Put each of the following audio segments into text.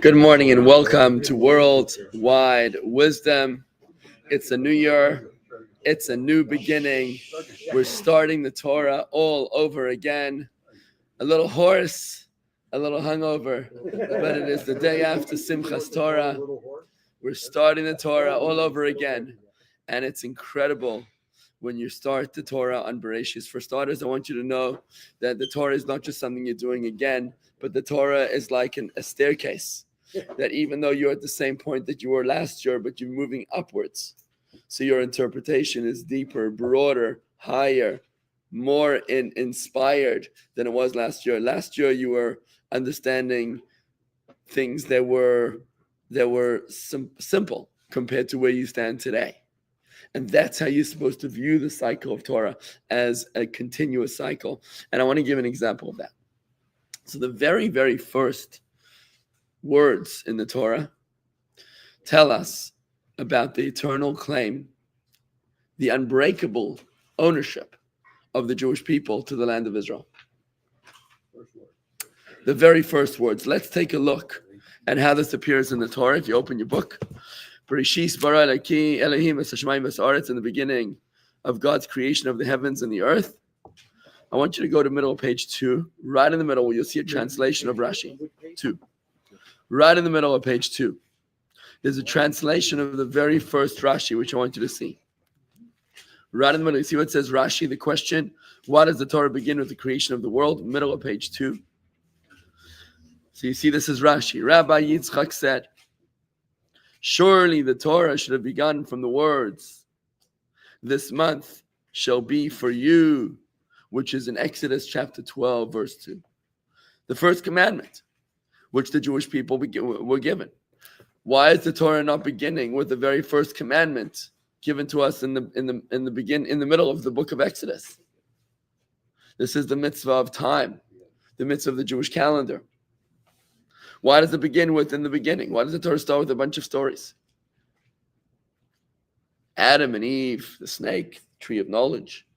Good morning and welcome to Worldwide Wisdom. It's a new year. It's a new beginning. We're starting the Torah all over again. A little hoarse, a little hungover, but it is the day after Simchas Torah. We're starting the Torah all over again. And it's incredible when you start the Torah on Breishis. For starters, I want you to know that the Torah is not just something you're doing again, but the Torah is like a staircase. That even though you're at the same point that you were last year, but you're moving upwards. So your interpretation is deeper, broader, higher, more inspired than it was last year. Last year you were understanding things that were simple compared to where you stand today. And that's how you're supposed to view the cycle of Torah, as a continuous cycle. And I want to give an example of that. So the very, very first words in the Torah tell us about the eternal claim, the unbreakable ownership of the Jewish people to the land of Israel. The very first words. Let's take a look at how this appears in the Torah. If you open your book, Parshas Breishis, Elohim es hashamayim v'haaretz, in the beginning of God's creation of the heavens and the earth. I want you to go to middle of page 2. Right in the middle, you'll see a translation of Rashi. 2. Right in the middle of page 2. There's a translation of the very first Rashi, which I want you to see. Right in the middle, you see what it says Rashi, the question, why does the Torah begin with the creation of the world? Middle of page 2. So you see this is Rashi. Rabbi Yitzchak said, surely the Torah should have begun from the words, this month shall be for you, which is in Exodus chapter 12, verse 2. The first commandment, which the Jewish people were given. Why is the Torah not beginning with the very first commandment given to us in the middle of the book of Exodus? This is the mitzvah of time, the mitzvah of the Jewish calendar. Why does it begin with in the beginning? Why does the Torah start with a bunch of stories? Adam and Eve, the snake, tree of knowledge,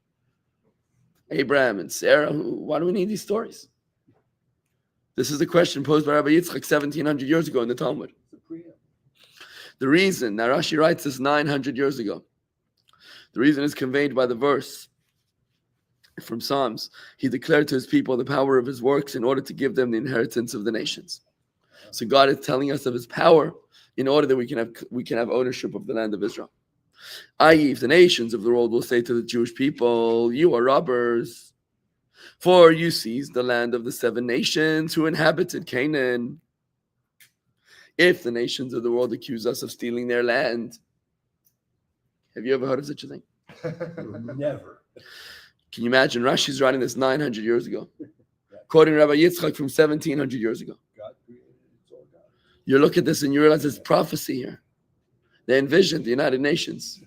Abraham and Sarah. Why do we need these stories? This is the question posed by Rabbi Yitzchak 1,700 years ago in the Talmud. The reason, now Rashi writes this 900 years ago. The reason is conveyed by the verse from Psalms. He declared to his people the power of his works in order to give them the inheritance of the nations. So God is telling us of his power in order that we can have ownership of the land of Israel. I.e., if the nations of the world will say to the Jewish people, you are robbers, for you seized the land of the 7 nations who inhabited Canaan. If the nations of the world accuse us of stealing their land, have you ever heard of such a thing? Never. Can you imagine? Rashi's writing this 900 years ago, quoting Rabbi Yitzchak from 1,700 years ago. You look at this and you realize it's prophecy here. They envisioned the United Nations.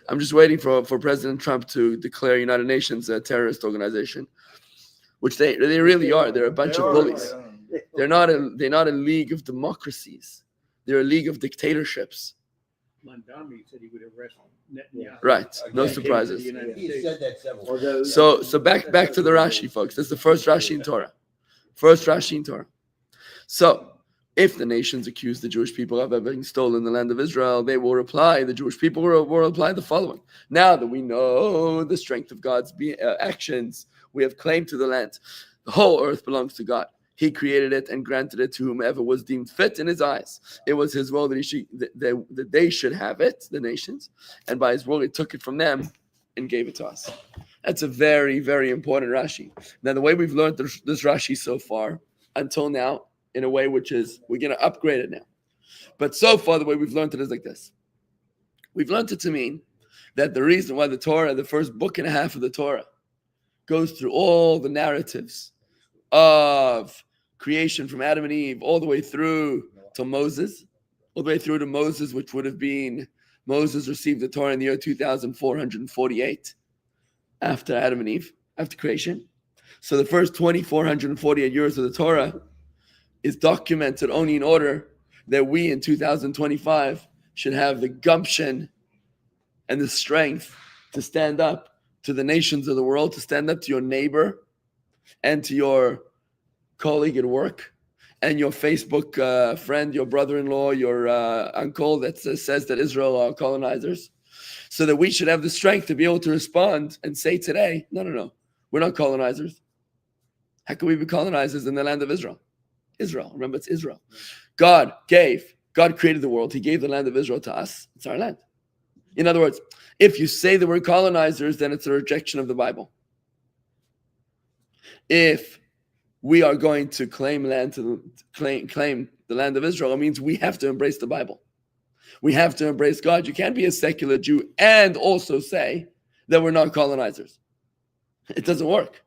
I'm just waiting for President Trump to declare United Nations a terrorist organization, which they really are. They're a bunch of bullies. They're not a league of democracies. They're a league of dictatorships. Mondami said he would arrest Netanyahu. Right. No surprises. He said that several times. So back to the Rashi, folks. This is the first Rashi in Torah. First Rashi in Torah. So if the nations accuse the Jewish people of having stolen the land of Israel, they will reply, the Jewish people will reply the following. Now that we know the strength of God's actions, we have claim to the land. The whole earth belongs to God. He created it and granted it to whomever was deemed fit in his eyes. It was his will that they should have it, the nations, and by his will he took it from them and gave it to us. That's a very, very important Rashi. Now, the way we've learned this Rashi so far, until now, in a way which is, we're going to upgrade it now. But so far, the way we've learned it is like this. We've learned it to mean that the reason why the Torah, the first book and a half of the Torah, goes through all the narratives of creation from Adam and Eve, all the way through to Moses, which would have been, Moses received the Torah in the year 2448 after Adam and Eve, after creation. So the first 2448 years of the Torah is documented only in order that we in 2025 should have the gumption and the strength to stand up to the nations of the world, to stand up to your neighbor and to your colleague at work and your Facebook friend, your brother-in-law, your uncle that says that Israel are colonizers, so that we should have the strength to be able to respond and say today, no, we're not colonizers. How can we be colonizers in the land of Israel? Israel, remember, it's Israel. God created the world. He gave the land of Israel to us. It's our land. In other words, if you say that we're colonizers, then it's a rejection of the Bible. If we are going to claim the land of Israel, it means we have to embrace the Bible. We have to embrace God. You can't be a secular Jew and also say that we're not colonizers. It doesn't work.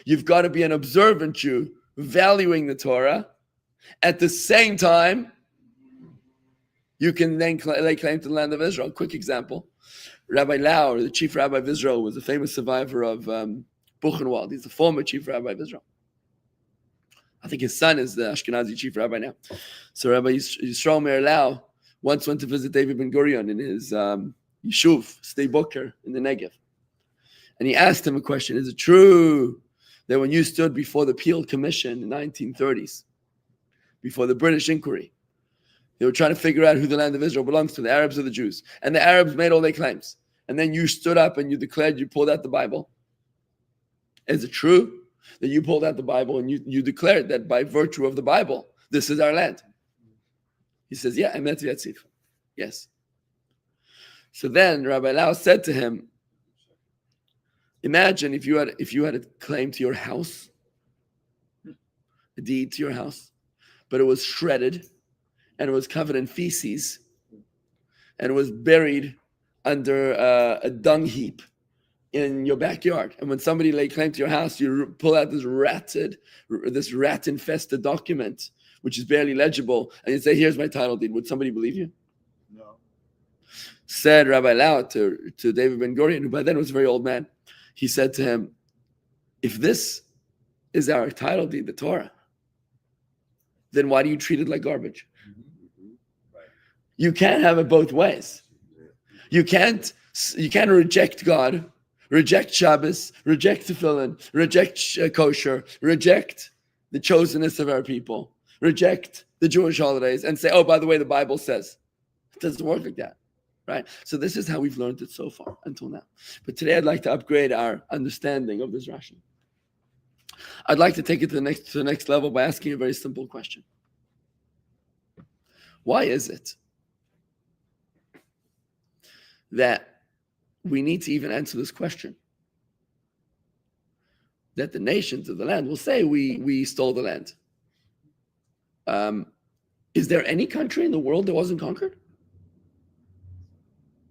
You've got to be an observant Jew, valuing the Torah. At the same time, you can then lay claim to the land of Israel. Quick example. Rabbi Lau, the chief rabbi of Israel, was a famous survivor of Buchenwald. He's the former chief rabbi of Israel. I think his son is the Ashkenazi chief rabbi now. So Rabbi Yisrael Meir Lau once went to visit David Ben Gurion in his yishuv, Sde Boker, in the Negev. And he asked him a question. Is it true that when you stood before the Peel Commission in the 1930s, before the British inquiry, they were trying to figure out who the land of Israel belongs to, the Arabs or the Jews. And the Arabs made all their claims. And then you stood up and you declared, you pulled out the Bible. Is it true that you pulled out the Bible and you declared that by virtue of the Bible, this is our land? He says, yeah, Emet V'Yatzif. Yes. So then Rabbi Lau said to him, imagine if you had a claim to your house, a deed to your house, but it was shredded and it was covered in feces and it was buried under a dung heap in your backyard. And when somebody laid claim to your house, you pull out this rat-infested document, which is barely legible, and you say, here's my title deed. Would somebody believe you? No. Said Rabbi Lau to David Ben Gurion, who by then was a very old man. He said to him, if this is our title deed, the Torah, then why do you treat it like garbage? Right. You can't have it both ways. You can't reject God, reject Shabbos, reject tefillin, reject kosher, reject the chosenness of our people, reject the Jewish holidays, and say, oh, by the way, the Bible says. It doesn't work like that, right? So this is how we've learned it so far until now. But today I'd like to upgrade our understanding of this Rashi. I'd like to take it to the next level by asking a very simple question. Why is it that we need to even answer this question? That the nations of the land will say we stole the land. Is there any country in the world that wasn't conquered?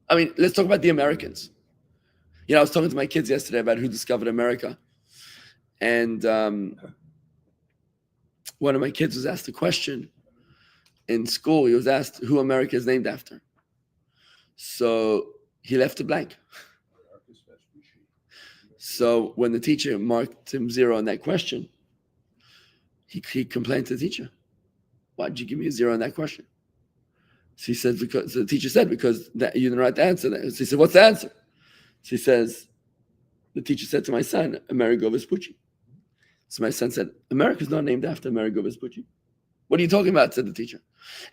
I mean, let's talk about the Americans. I was talking to my kids yesterday about who discovered America. And one of my kids was asked a question in school. He was asked who America is named after. So he left it blank. So when the teacher marked him 0 on that question, he complained to the teacher. Why did you give me a 0 on that question? So he said, because the teacher said, because you didn't write the answer. So he said, what's the answer? So he says, the teacher said to my son, Amerigo Vespucci. So my son said, America's not named after Amerigo Vespucci. What are you talking about? Said the teacher.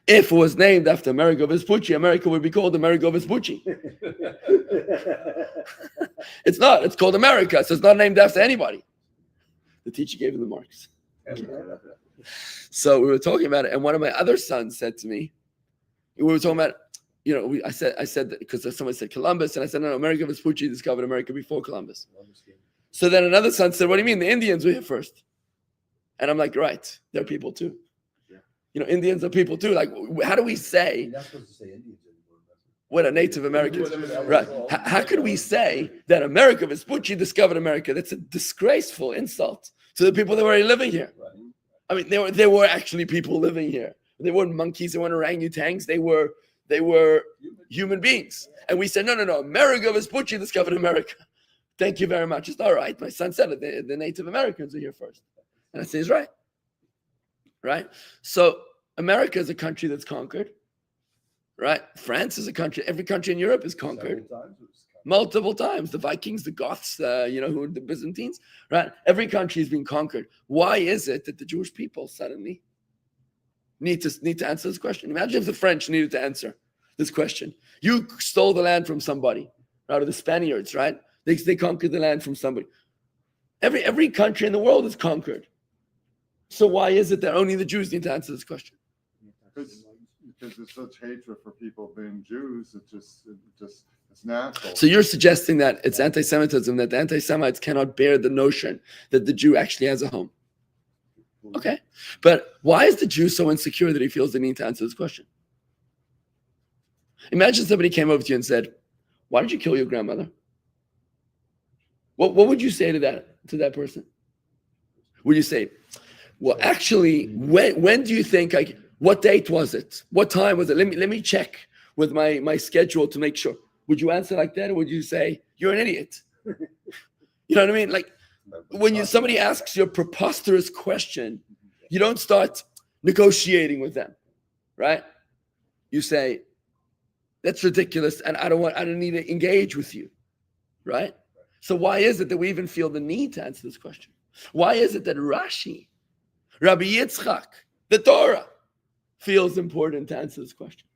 If it was named after Amerigo Vespucci, America would be called Amerigo Vespucci. It's not. It's called America. So it's not named after anybody. The teacher gave him the marks. So we were talking about it, and one of my other sons said to me, we were talking about, I said that because someone said Columbus, and I said, no, Amerigo Vespucci discovered America before Columbus. So then another son said, what do you mean? The Indians were here first. And I'm like, right, they're people too. Indians are people too. Like, how do we say? You're not supposed to say Indians anymore. What are Native Americans? Right. How could we say that Amerigo Vespucci discovered America? That's a disgraceful insult to the people that were already living here. I mean, they were actually people living here. They weren't monkeys. They weren't orangutans. They were human beings. And we said, no. Amerigo Vespucci discovered America. Thank you very much. It's all right. My son said it. The Native Americans are here first. And I say, he's right. Right? So America is a country that's conquered. Right? France is a country. Every country in Europe is conquered. multiple times. The Vikings, the Goths, who the Byzantines, right? Every country has been conquered. Why is it that the Jewish people suddenly need to answer this question? Imagine if the French needed to answer this question. You stole the land from somebody, right? Or the Spaniards, right? They conquered the land from somebody. Every country in the world is conquered. So why is it that only the Jews need to answer this question? Because there's such hatred for people being Jews, it's natural. So you're suggesting that it's anti-Semitism, that the anti-Semites cannot bear the notion that the Jew actually has a home. Okay. But why is the Jew so insecure that he feels the need to answer this question? Imagine somebody came over to you and said, why did you kill your grandmother? What would you say to that person? Would you say, well, actually, when do you think, what date was it? What time was it? Let me check with my schedule to make sure. Would you answer like that, or would you say, you're an idiot? You know what I mean? Like, when somebody asks you a preposterous question, you don't start negotiating with them, right? You say, that's ridiculous, and I don't need to engage with you, right? So why is it that we even feel the need to answer this question? Why is it that Rashi, Rabbi Yitzchak, the Torah, feels important to answer this question?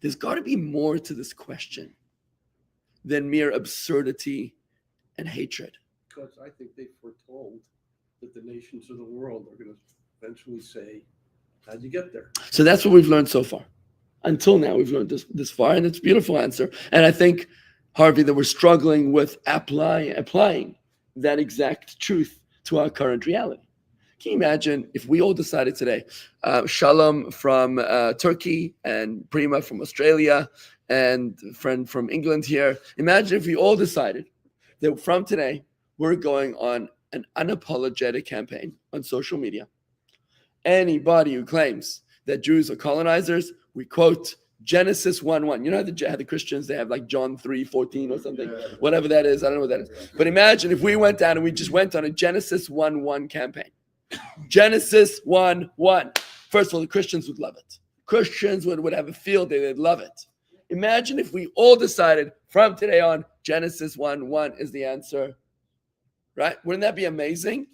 There's got to be more to this question than mere absurdity and hatred. Because I think they foretold that the nations of the world are going to eventually say, how'd you get there? So that's what we've learned so far. Until now, we've learned this far, and it's a beautiful answer. And I think, Harvey, that we're struggling with applying that exact truth to our current reality. Can you imagine if we all decided today, Shalom from Turkey and Prima from Australia and a friend from England here, imagine if we all decided that from today, we're going on an unapologetic campaign on social media. Anybody who claims that Jews are colonizers, we quote Genesis 1:1. You know how the Christians, they have like John 3:14 or something, whatever that is. I don't know what that is. But imagine if we went down and we just went on a Genesis 1:1 campaign. Genesis 1:1. First of all, the Christians would love it. Christians would have a field day. They'd love it. Imagine if we all decided from today on, Genesis 1:1 is the answer. Right? Wouldn't that be amazing?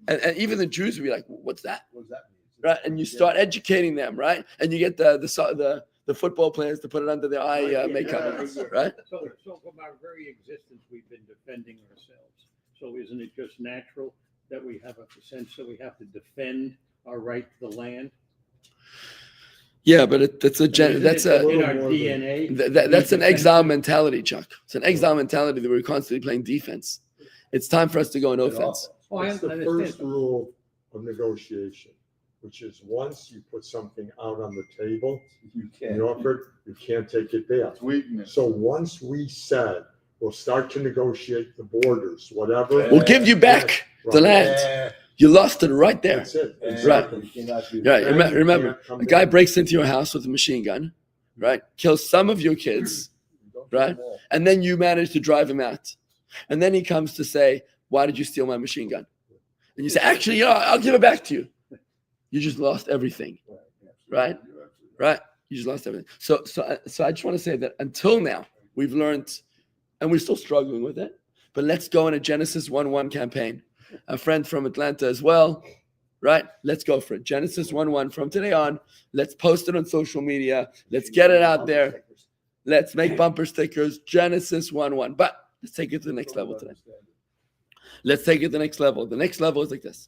And even the Jews would be like, what's that? What does that mean? Right? And you start educating them, right? And you get the football players to put it under their eye makeup, right? So from our very existence, we've been defending ourselves. So isn't it just natural that we have a sense that we have to defend our right to the land? Yeah, but that's in our DNA. That's an exile mentality, Chuck. It's an exile mentality that we're constantly playing defense. It's time for us to go on offense. It's the first rule of negotiation, which is once you put something out on the table, you offer, you can't take it back. It's weakness. So once we said we'll start to negotiate the borders, whatever. We'll give you back the land. You lost it right there. That's it. Right. Right. Remember, a guy breaks into your house with a machine gun, right? Kills some of your kids, right? And then you manage to drive him out. And then he comes to say, why did you steal my machine gun? And you say, actually, I'll give it back to you. You just lost everything, right? Right? You just lost everything. So I just want to say that until now, we've learned, and we're still struggling with it, but let's go on a Genesis 1:1 campaign. A friend from Atlanta as well, right? Let's go for it. Genesis 1:1 from today on. Let's post it on social media. Let's get it out there. Let's make bumper stickers. Genesis 1:1. But let's take it to the next level today. Let's take it to the next level. The next level is like this.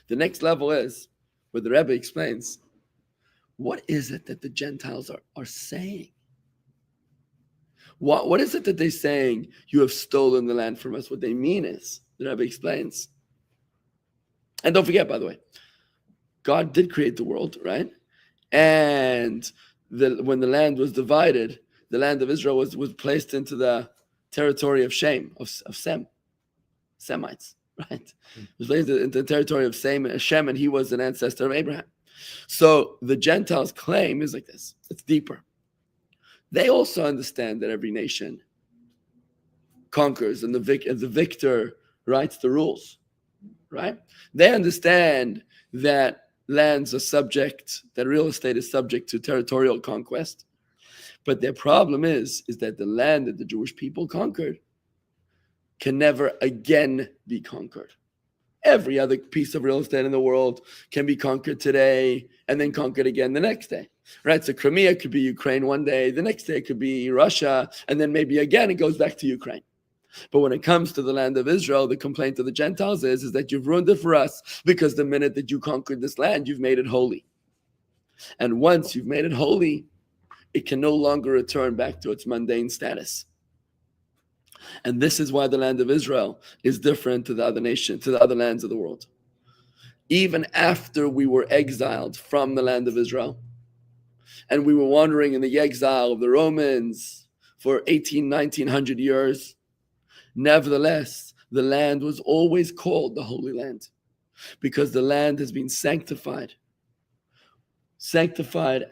The next level is where the Rebbe explains, what is it that the Gentiles are saying? What is it that they're saying, you have stolen the land from us? What they mean is, the Rebbe explains. And don't forget, by the way, God did create the world, right? And when the land was divided, the land of Israel was placed into the territory of Shem, of Semites, right? It was placed into the territory of Shem, and he was an ancestor of Abraham. So the Gentiles' claim is like this. It's deeper. They also understand that every nation conquers, and the victor writes the rules, right? They understand that lands are subject, that real estate is subject to territorial conquest. But their problem is that the land that the Jewish people conquered can never again be conquered. Every other piece of real estate in the world can be conquered today and then conquered again the next day, right? So Crimea could be Ukraine one day, the next day it could be Russia, and then maybe again it goes back to Ukraine. But when it comes to the land of Israel, the complaint of the Gentiles is that you've ruined it for us, because the minute that you conquered this land, you've made it holy. And once you've made it holy, it can no longer return back to its mundane status. And this is why the land of Israel is different to the other nations, to the other lands of the world. Even after we were exiled from the land of Israel, and we were wandering in the exile of the Romans for 1900 years, nevertheless, the land was always called the Holy Land, because the land has been sanctified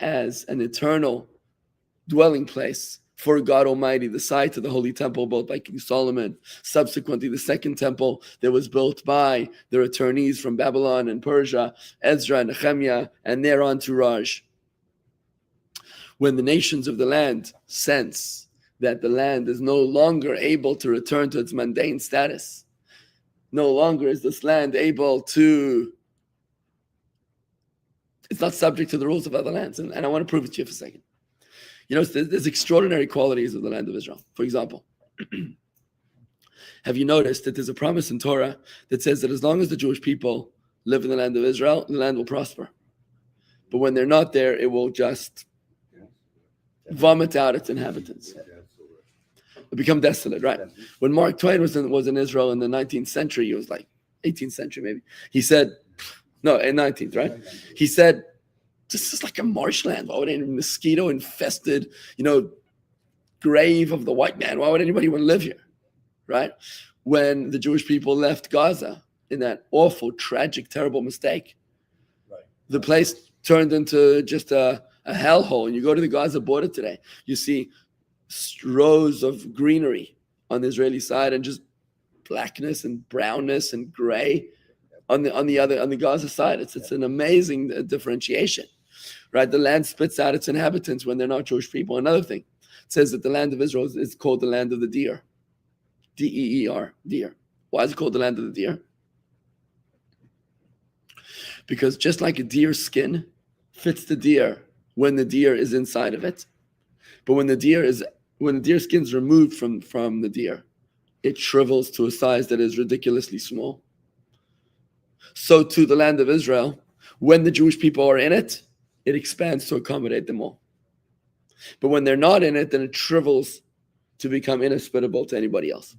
as an eternal dwelling place for God Almighty, the site of the Holy Temple built by King Solomon. Subsequently, the second temple that was built by the returnees from Babylon and Persia, Ezra and Nehemiah, and thereon to Raj. When the nations of the land sense that the land is no longer able to return to its mundane status, no longer is this land able to, it's not subject to the rules of other lands. And I want to prove it to you for a second. You know, there's extraordinary qualities of the land of Israel. For example, have you noticed that there's a promise in Torah that says that as long as the Jewish people live in the land of Israel, the land will prosper. But when they're not there, it will just vomit out its inhabitants. It become desolate, right? When Mark Twain was in Israel in the 19th century, he was like 18th century maybe. He said, no, in 19th, right? He said, this is like a marshland. Why would any mosquito-infested, grave of the white man? Why would anybody want to live here, right? When the Jewish people left Gaza in that awful, tragic, terrible mistake, the place turned into just a hellhole. And you go to the Gaza border today, you see rows of greenery on the Israeli side and just blackness and brownness and gray on the Gaza side. It's an amazing differentiation. Right, the land spits out its inhabitants when they're not Jewish people. Another thing, it says that the land of Israel is called the land of the deer, D-E-E-R, deer. Why is it called the land of the deer? Because just like a deer's skin fits the deer when the deer is inside of it, but when the deer skin is removed from the deer, it shrivels to a size that is ridiculously small. So to the land of Israel, when the Jewish people are in it, it expands to accommodate them all. But when they're not in it, then it shrivels to become inhospitable to anybody else.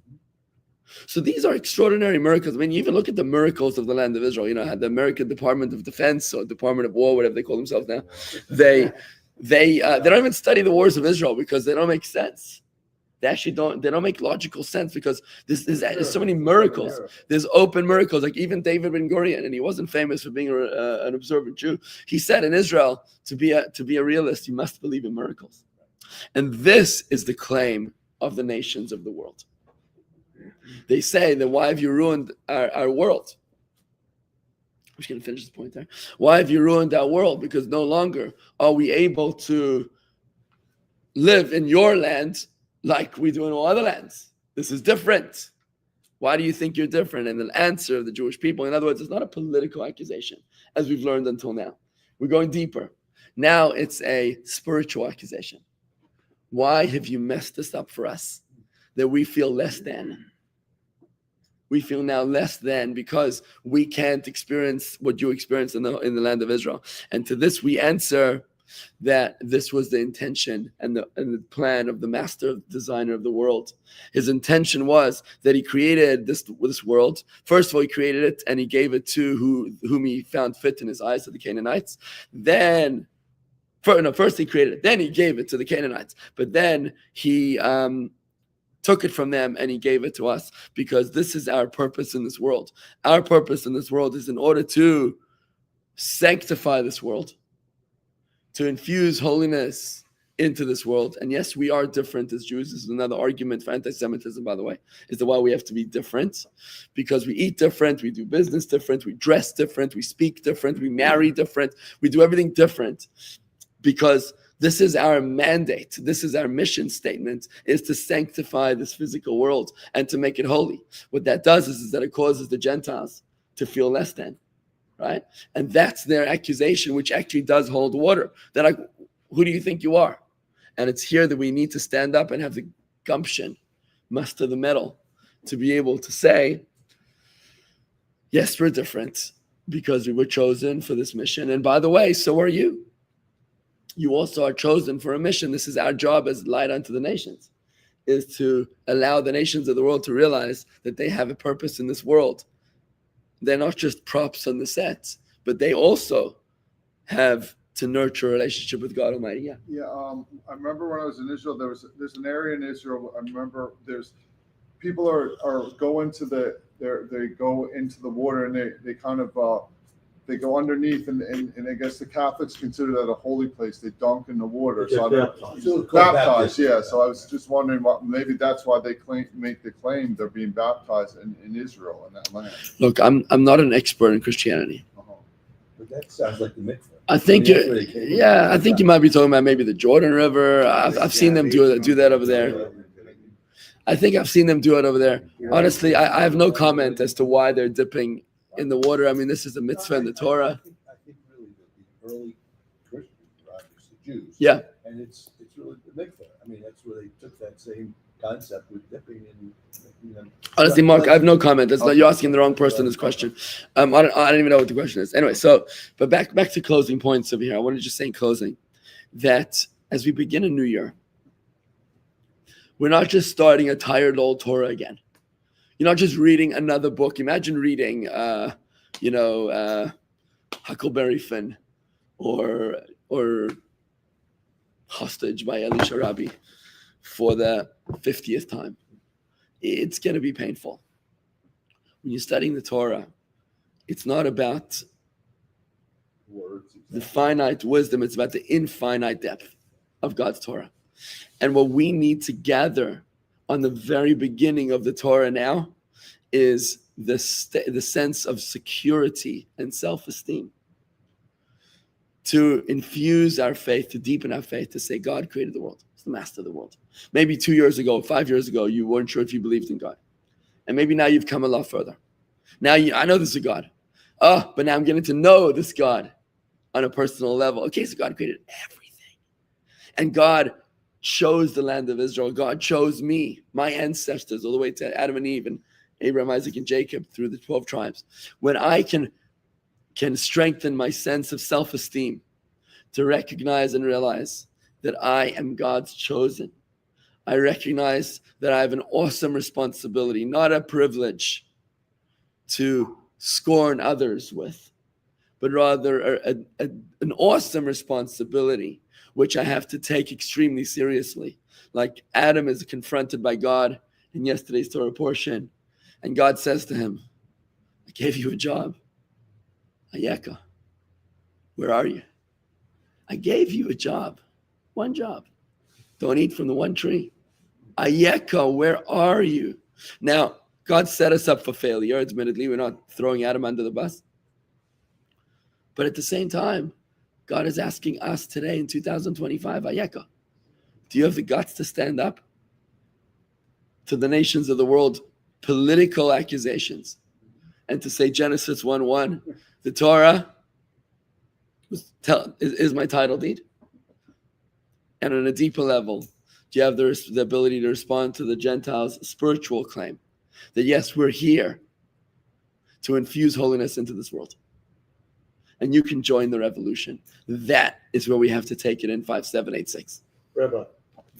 So these are extraordinary miracles. I mean, you even look at the miracles of the land of Israel. Had the American Department of Defense or Department of War, whatever they call themselves now. They don't even study the wars of Israel because they don't make sense. They don't make logical sense because there's so many miracles. There's open miracles, like even David Ben Gurion, and he wasn't famous for being an observant Jew. He said in Israel, to be a realist, you must believe in miracles. And this is the claim of the nations of the world. They say that why have you ruined our world? I'm just going to finish this point there. Why have you ruined our world? Because no longer are we able to live in your land like we do in all other lands. This is different. Why do you think you're different? And the answer of the Jewish people, in other words, it's not a political accusation, as we've learned until now. We're going deeper. Now it's a spiritual accusation. Why have you messed this up for us? That we feel less than. We feel now less than because we can't experience what you experienced in the land of Israel. And to this we answer that this was the intention and the plan of the master designer of the world. His intention was that he created this world. First of all, he created it and he gave it to whom he found fit in his eyes, to the Canaanites. First he created it, then he gave it to the Canaanites. But then he took it from them and he gave it to us because this is our purpose in this world. Our purpose in this world is in order to sanctify this world, to infuse holiness into this world. And yes, we are different as Jews. This is another argument for anti-Semitism, by the way, is that why we have to be different. Because we eat different, we do business different, we dress different, we speak different, we marry different, we do everything different. Because This is our mandate. This is our mission statement, is to sanctify this physical world and to make it holy. What that does is that it causes the Gentiles to feel less than, right? And that's their accusation, which actually does hold water. They're like, who do you think you are? And it's here that we need to stand up and have the gumption, muster the mettle, to be able to say, yes, we're different because we were chosen for this mission. And by the way, so are you. You also are chosen for a mission. This is our job as light unto the nations, is to allow the nations of the world to realize that they have a purpose in this world. They're not just props on the sets, but they also have to nurture a relationship with God Almighty. Yeah. Yeah, I remember when I was in Israel, there's an area in Israel. I remember there's people are going to they go into the water and they kind of they go underneath and I guess the Catholics consider that a holy place. They dunk in the water. So baptized, yeah. So I was just wondering maybe that's why they make the claim they're being baptized in Israel, in that land. Look, I'm not an expert in Christianity. But that sounds like the mikveh. I think I think you might be talking about maybe the Jordan River. I've seen them do that over there. I think I've seen them do it over there. Honestly, I have no comment as to why they're dipping in the water. I mean, this is a mitzvah in the Torah. I think really the early Christians, right, the Jews. Yeah. And it's really the mikveh. I mean, that's where they took that same concept with dipping in. Honestly, Mark, I have no comment. That's not, you're asking the wrong person this question. I don't even know what the question is. Anyway, but back to closing points over here. I want to just say in closing that as we begin a new year, we're not just starting a tired old Torah again. You're not just reading another book. Imagine reading, Huckleberry Finn or Hostage by Elisha Rabbi for the 50th time. It's going to be painful. When you're studying the Torah, it's not about Words, exactly. the finite wisdom. It's about the infinite depth of God's Torah. And what we need to gather on the very beginning of the Torah now is the sense of security and self-esteem, to infuse our faith, to deepen our faith, to say God created the world. He's the master of the world. Maybe 2 years ago, 5 years ago, you weren't sure if you believed in God. And maybe now you've come a lot further. Now I know this is a God. But now I'm getting to know this God on a personal level. Okay, so God created everything. And God chose the land of Israel. God chose me, my ancestors, all the way to Adam and Eve and Abraham, Isaac, and Jacob through the 12 tribes. When I can strengthen my sense of self-esteem to recognize and realize that I am God's chosen, I recognize that I have an awesome responsibility, not a privilege to scorn others with, but rather an awesome responsibility, which I have to take extremely seriously. Like Adam is confronted by God in yesterday's Torah portion, and God says to him, I gave you a job. Ayeka, where are you? I gave you a job, one job. Don't eat from the one tree. Ayeka, where are you? Now, God set us up for failure. Admittedly, we're not throwing Adam under the bus. But at the same time, God is asking us today in 2025, Ayeka, do you have the guts to stand up to the nations of the world, political accusations, and to say Genesis 1:1, the Torah is my title deed? And on a deeper level, do you have the ability to respond to the Gentiles' spiritual claim that yes, we're here to infuse holiness into this world, and you can join the revolution? That is where we have to take it in 5786. Rabbi,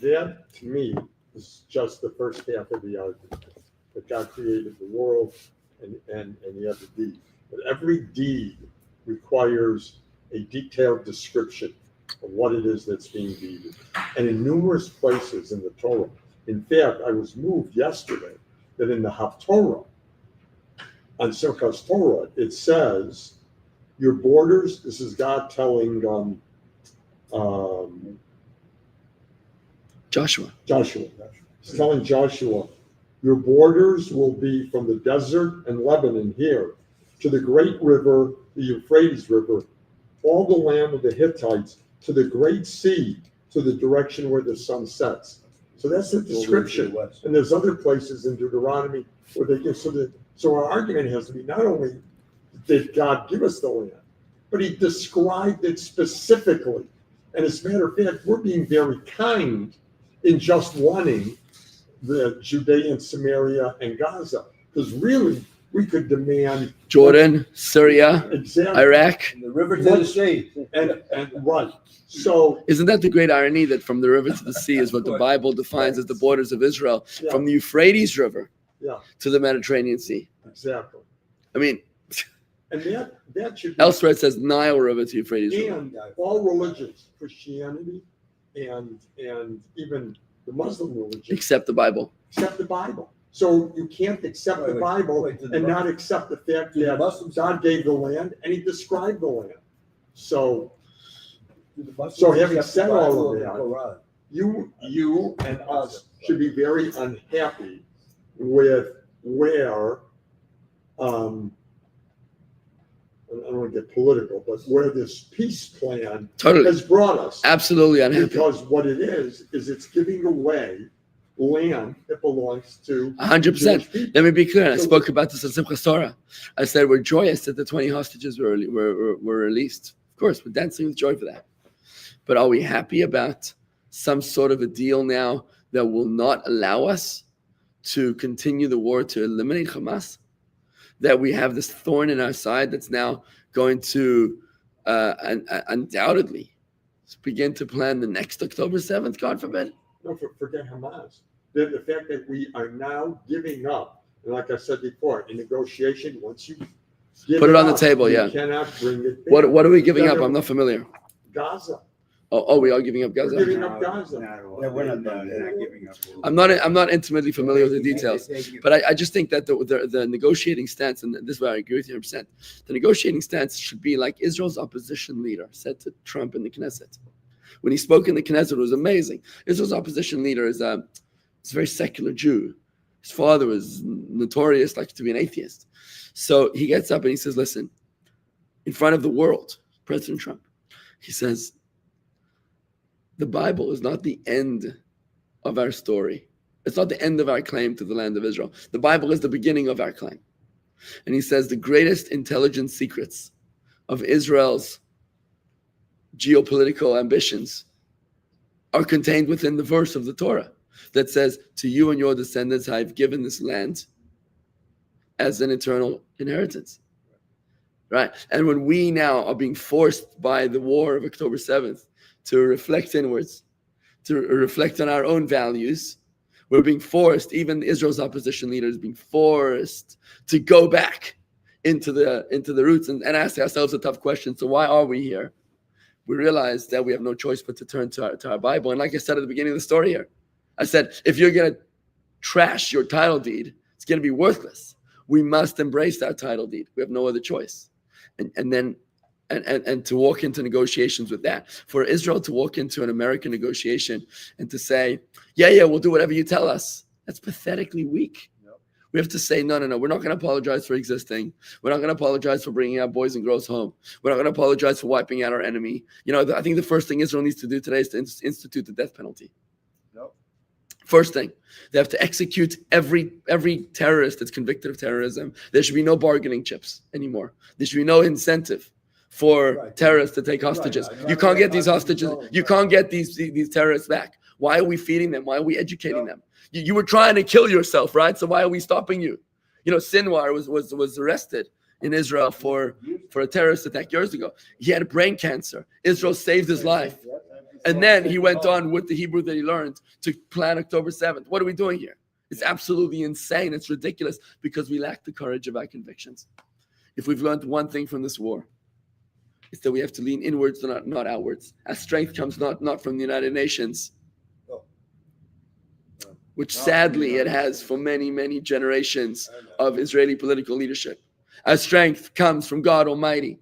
that to me is just the first half of the argument, that God created the world and the other deed. But every deed requires a detailed description of what it is that's being deeded. And in numerous places in the Torah, in fact, I was moved yesterday that in the Haftorah, on Simchas Torah, it says, your borders, this is God telling Joshua. He's telling Joshua, your borders will be from the desert and Lebanon here to the great river, the Euphrates River, all the land of the Hittites, to the great sea, to the direction where the sun sets. So that's the description. And there's other places in Deuteronomy where they give, so our argument has to be not only did God give us the land, but he described it specifically. And as a matter of fact, we're being very kind in just wanting the Judea, Samaria, and Gaza. Because really, we could demand Jordan, Syria, exactly, Iraq. And the river to the sea. and right. So Isn't that the great irony that from the river to the sea is what the Bible defines as the borders of Israel, yeah, from the Euphrates River yeah, to the Mediterranean Sea? exactly. I mean, And that should be, elsewhere it says Nile River to Euphrates River. and all religions, Christianity and even the Muslim religion, Except the Bible. accept the Bible. So you can't accept the Bible Did and not accept the fact the that Muslims, God gave the land and he described the land. So did the Muslims So having accept the said all Bible of and the that, Quran? you and us should be very unhappy with where, I don't want to get political, but where this peace plan Totally. has brought us. Absolutely unhappy. Because what it is it's giving away land that belongs to 100%. Jewish people. Let me be clear. I So- spoke about this in Simchas Torah. I said we're joyous that the 20 hostages were released. Of course, we're dancing with joy for that. But are we happy about some sort of a deal now that will not allow us to continue the war to eliminate Hamas? That we have this thorn in our side that's now going to undoubtedly begin to plan the next October 7th, God forbid? No, forget Hamas. The fact that we are now giving up, and like I said before, in negotiation, once you give Put it on the up, table, you yeah. cannot bring it back. What are we giving up? Then I'm not familiar. Gaza. Oh, we are giving up We're Gaza? giving up Gaza. Yeah, we're not done. They're not giving up. I'm not intimately familiar with the details, but I just think that the negotiating stance, and this is where I agree with you 100%, the negotiating stance should be like Israel's opposition leader said to Trump in the Knesset. When he spoke in the Knesset, it was amazing. Israel's opposition leader is a very secular Jew. His father was notorious like to be an atheist. So he gets up and he says, listen, in front of the world, President Trump, he says, the Bible is not the end of our story. It's not the end of our claim to the land of Israel. The Bible is the beginning of our claim. And he says the greatest intelligence secrets of Israel's geopolitical ambitions are contained within the verse of the Torah that says, to you and your descendants I have given this land as an eternal inheritance. Right? And when we now are being forced by the war of October 7th to reflect inwards, to reflect on our own values, we're being forced, even Israel's opposition leaders being forced to go back into the roots and ask ourselves a tough question. So why are we here? We realize that we have no choice but to turn to our Bible. And like I said at the beginning of the story here, I said, if you're going to trash your title deed, it's going to be worthless. We must embrace that title deed. We have no other choice. And then to walk into negotiations with that. For Israel to walk into an American negotiation and to say, yeah, we'll do whatever you tell us, that's pathetically weak. Yep. We have to say, no, we're not going to apologize for existing. We're not going to apologize for bringing our boys and girls home. We're not going to apologize for wiping out our enemy. I think the first thing Israel needs to do today is to institute the death penalty. Yep. First thing, they have to execute every terrorist that's convicted of terrorism. There should be no bargaining chips anymore. There should be no incentive for terrorists to take hostages. You can't get these hostages. You can't get these terrorists back. Why are we feeding them? Why are we educating them? You were trying to kill yourself, right? So why are we stopping you? Sinwar was arrested in Israel for a terrorist attack years ago. He had brain cancer. Israel saved his life. And then he went on with the Hebrew that he learned to plan October 7th. What are we doing here? It's absolutely insane. It's ridiculous because we lack the courage of our convictions. If we've learned one thing from this war, it's that we have to lean inwards, not outwards. Our strength comes not from the United Nations, which sadly it has for many, many generations of Israeli political leadership. Our strength comes from God Almighty.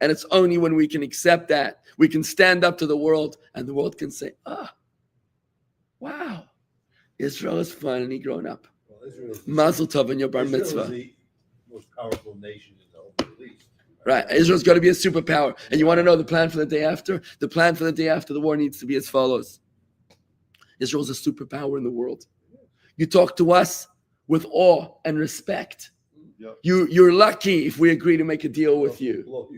And it's only when we can accept that, we can stand up to the world and the world can say, wow, Israel has finally grown up. Well, Israel is Mazel tov in your bar Israel mitzvah. is the most powerful nation in the whole Middle East. Right. Israel's got to be a superpower. And you want to know the plan for the day after? The plan for the day after the war needs to be as follows. Israel's a superpower in the world. You talk to us with awe and respect. Yep. You're lucky if we agree to make a deal with you.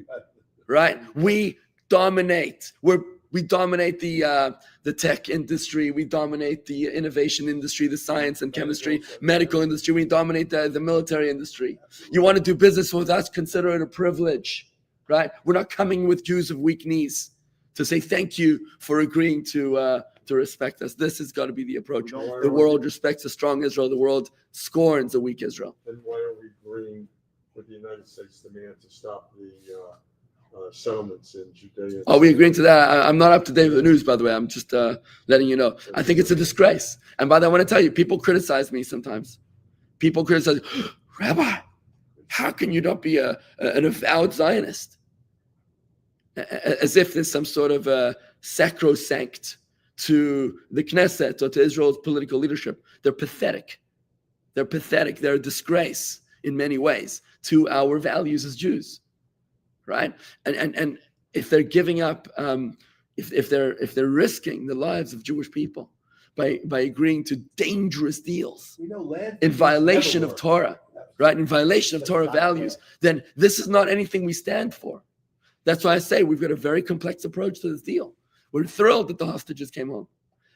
Right? We dominate. We dominate the tech industry. We dominate the innovation industry, the science and chemistry, medical industry. We dominate the military industry. You want to do business with us? Consider it a privilege, right? We're not coming with Jews of weak knees to say thank you for agreeing to respect us. This has got to be the approach. The world respects a strong Israel. The world scorns a weak Israel. Then why are we agreeing with the United States demand to stop the settlements in Judea? Are we agreeing to that? I'm not up to date with the news, by the way. I'm just letting you know. I think it's a disgrace. And by the way, I want to tell you, people criticize me sometimes. People criticize, Rabbi, how can you not be an avowed Zionist? As if there's some sort of sacrosanct to the Knesset or to Israel's political leadership. They're pathetic. They're pathetic. They're a disgrace in many ways to our values as Jews. Right, and if they're giving up, if they're risking the lives of Jewish people by agreeing to dangerous deals in violation of Torah, right, in violation of Torah values, then this is not anything we stand for. That's why I say we've got a very complex approach to this deal. We're thrilled that the hostages came home,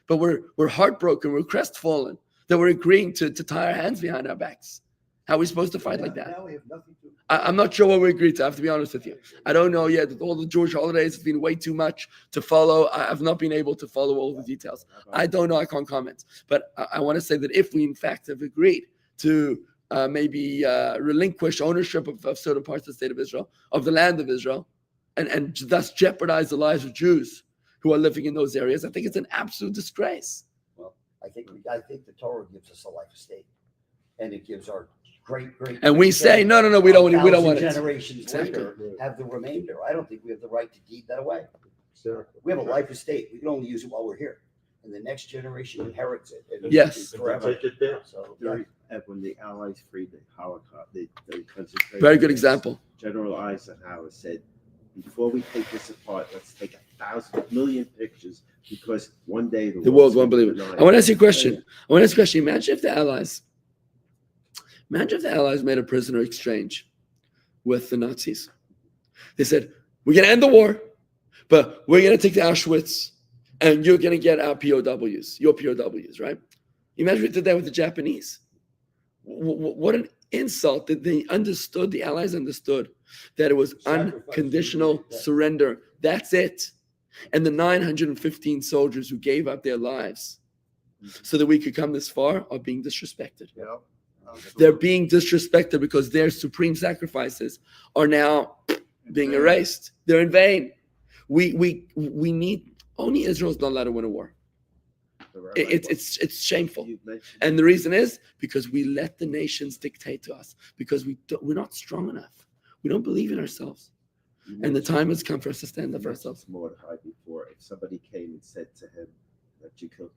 but we're heartbroken, we're crestfallen that we're agreeing to tie our hands behind our backs. How are we supposed to fight like that? Now we have nothing to. I'm not sure what we agreed to. I have to be honest with you. I don't know yet. All the Jewish holidays have been way too much to follow. I've not been able to follow all the details. I don't know. I can't comment. But I want to say that if we in fact have agreed to maybe relinquish ownership of certain parts of the state of Israel, of the land of Israel, and thus jeopardize the lives of Jews who are living in those areas, I think it's an absolute disgrace. Well, I think the Torah gives us a life estate, and it gives our great. And we say, no, we don't want it. Generations Exactly. later, have the remainder. I don't think we have the right to deed that away. Exactly. We have a life estate. We can only use it while we're here, and the next generation inherits it. And Yes. forever. Take it down. So When the Allies freed the Holocaust, the concentration Very good camps, example. General Eisenhower said, "Before we take this apart, let's take 1,000 million pictures because one day the world won't believe it." I want to ask you a question. Imagine if the Allies made a prisoner exchange with the Nazis. They said, we're going to end the war, but we're going to take the Auschwitz and you're going to get our POWs, your POWs, right? Imagine if we did that with the Japanese. What an insult that the Allies understood that it was unconditional surrender. That's it. And the 915 soldiers who gave up their lives so that we could come this far are being disrespected. Yep. They're being disrespected because their supreme sacrifices are now being erased. They're in vain. We need, only Israel's not allowed to win a war. It's shameful. And the reason is because we let the nations dictate to us, because we're not strong enough. We don't believe in ourselves. And the time has come for us to stand up for ourselves. Mordechai before, if somebody came and said to him that you could,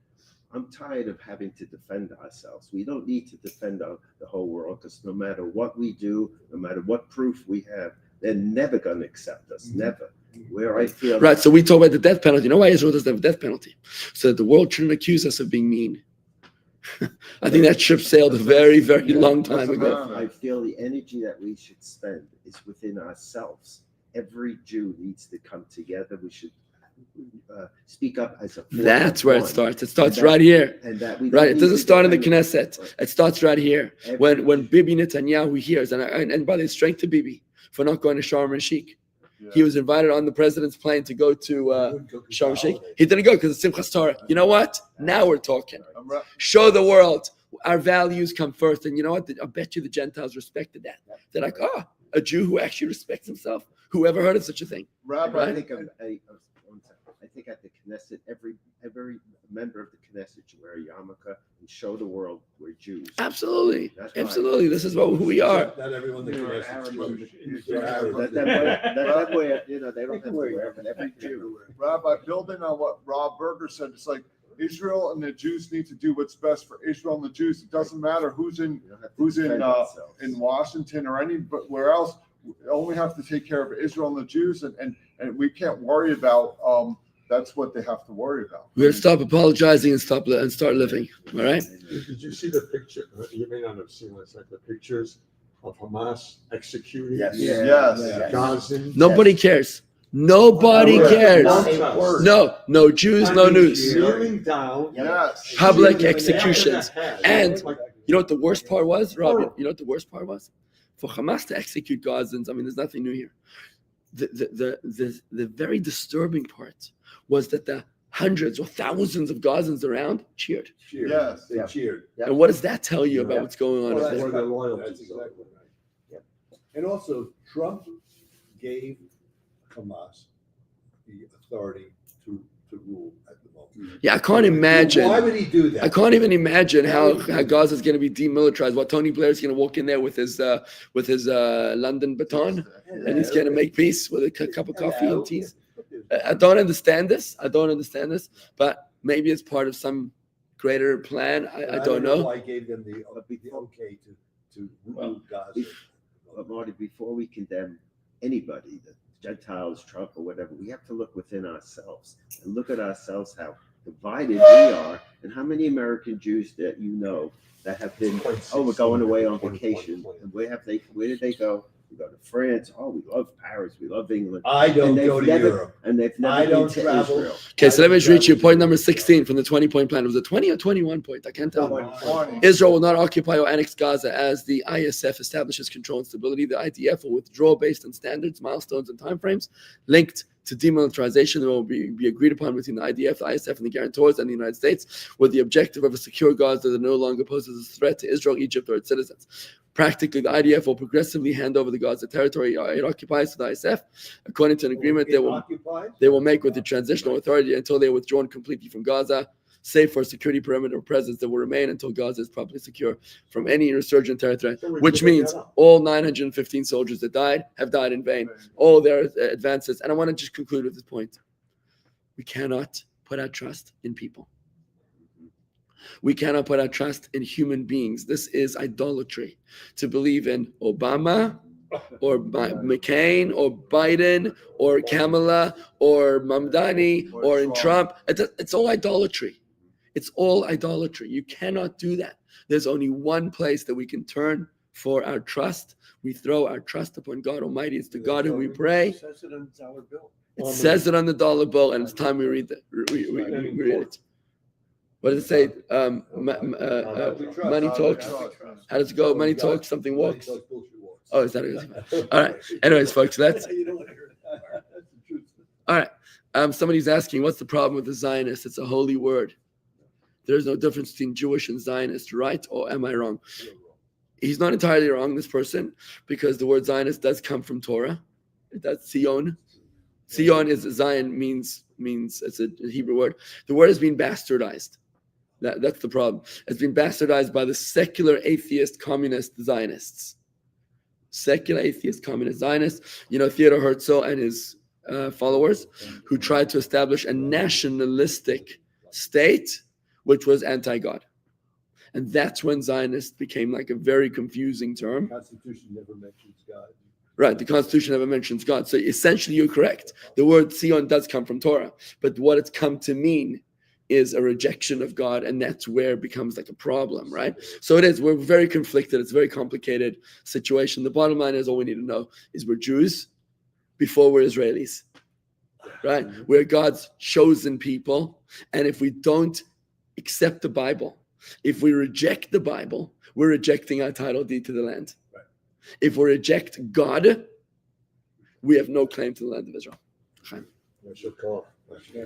I'm tired of having to defend ourselves. We don't need to defend the whole world because no matter what we do, no matter what proof we have, they're never going to accept us. Never. Where I feel right. So we talk about the death penalty. You know why Israel doesn't have a death penalty? So that the world shouldn't accuse us of being mean. I think that ship sailed a very, very long time ago. I feel the energy that we should spend is within ourselves. Every Jew needs to come together. We should speak up as a. That's where it starts. It starts right here. Right. It doesn't start in the Knesset. Right. It starts right here. When Bibi Netanyahu hears, and by the strength to Bibi for not going to Sharm el-Sheikh. Yeah. He was invited on the president's plane to go to Sharm el-Sheikh. He didn't go because of Simchas Torah. You know what? Now we're talking. Show the world our values come first. And you know what? I bet you the Gentiles respected that. They're like, oh, a Jew who actually respects himself. Who ever heard of such a thing? Rabbi, Right? I think at the Knesset, every member of the Knesset should wear a yarmulke and show the world we're Jews. Absolutely. That's right. Absolutely. This is who we are. Not everyone that They're can Arab, They're Arab. that way, they don't have to wear it, but every Jew. Rabbi, building on what Rob Berger said, it's like Israel and the Jews need to do what's best for Israel and the Jews. It doesn't matter who's in You don't have to defend yourselves. in Washington or but where else. only have to take care of Israel and the Jews, and we can't worry about that's what they have to worry about. We're gonna stop apologizing and start living. All right. Did you see the picture? You may not have seen this, like the pictures of Hamas executing Yes. the Yes. Gazans. Nobody cares. Nobody cares. Not a word. No Jews, no news. Kneeling down. Yes. Public shooting executions. in the head. And Like, you know what the worst part was, Rob? You know what the worst part was? For Hamas to execute Gazans, I mean, there's nothing new here. The very disturbing part was that the hundreds or thousands of Gazans around cheered. Cheered. Yes. They cheered. And what does that tell you about what's going on? Well, up that's there? where the loyalty That's is. exactly right. And also, Trump gave Hamas the authority to rule at the moment. Yeah, I can't imagine. Why would he do that? I can't even imagine how Gaza is going to be demilitarized. What Tony Blair is going to walk in there with his London baton, and he's going to make peace with a cup of coffee and teas. I don't understand this. But maybe it's part of some greater plan. I don't know. Why gave them the okay to rule Gaza. But Marty, before we condemn anybody, the Gentiles, Trump, or whatever, we have to look within ourselves and look at ourselves, how divided we are, and how many American Jews that you know that have been, we're going away on vacation, and where did they go? We go to France. Oh, we love Paris. We love England. I don't go to Europe. And they've never I been don't to travel. Israel. Okay, so let me just reach you. Point number 16 from the 20-point plan. Was it 20 or 21 point? I can't tell. 20. Israel will not occupy or annex Gaza as the ISF establishes control and stability. The IDF will withdraw based on standards, milestones, and timeframes linked to demilitarization that will be agreed upon between the IDF, the ISF, and the guarantors and the United States, with the objective of a secure Gaza that no longer poses a threat to Israel, Egypt, or its citizens. Practically, the IDF will progressively hand over the Gaza territory it occupies to the ISF, according to an agreement they will make with the transitional authority until they are withdrawn completely from Gaza, save for a security perimeter presence that will remain until Gaza is properly secure from any resurgent territory, which means all 915 soldiers that died have died in vain, all their advances. And I want to just conclude with this point. We cannot put our trust in people. We cannot put our trust in human beings. This is idolatry. To believe in Obama or McCain or Biden or Kamala or Mamdani or in Trump, it's all idolatry. It's all idolatry. You cannot do that. There's only one place that we can turn for our trust. We throw our trust upon God Almighty. It's to God who we pray. It says it on the dollar bill. It says it on the dollar bill, and it's time we read it. We read it. What does it say? Money talks. How does it go? Money talks, something walks. Oh, is that it? All right. Anyways, folks, that's You don't want to hear that. That's the truth. all right. Somebody's asking, what's the problem with the Zionist? It's a holy word. There's no difference between Jewish and Zionist, right? Or am I wrong? He's not entirely wrong, this person, because the word Zionist does come from Torah. That's Zion. Zion is Zion means it's a Hebrew word. The word has been bastardized. That's the problem. It's been bastardized by the secular atheist communist Zionists. Secular atheist communist Zionists. You know, Theodor Herzl and his followers who tried to establish a nationalistic state which was anti-God. And that's when Zionist became like a very confusing term. The Constitution never mentions God. Right, the Constitution never mentions God. So essentially you're correct. The word Zion does come from Torah. But what it's come to mean is a rejection of God, and that's where it becomes like a problem, right? So it is. We're very conflicted. It's a very complicated situation. The bottom line is all we need to know is we're Jews before we're Israelis, right? We're God's chosen people. And if we don't accept the Bible, if we reject the Bible, we're rejecting our title deed to the land. Right. If we reject God, we have no claim to the land of Israel. I should call. Yeah.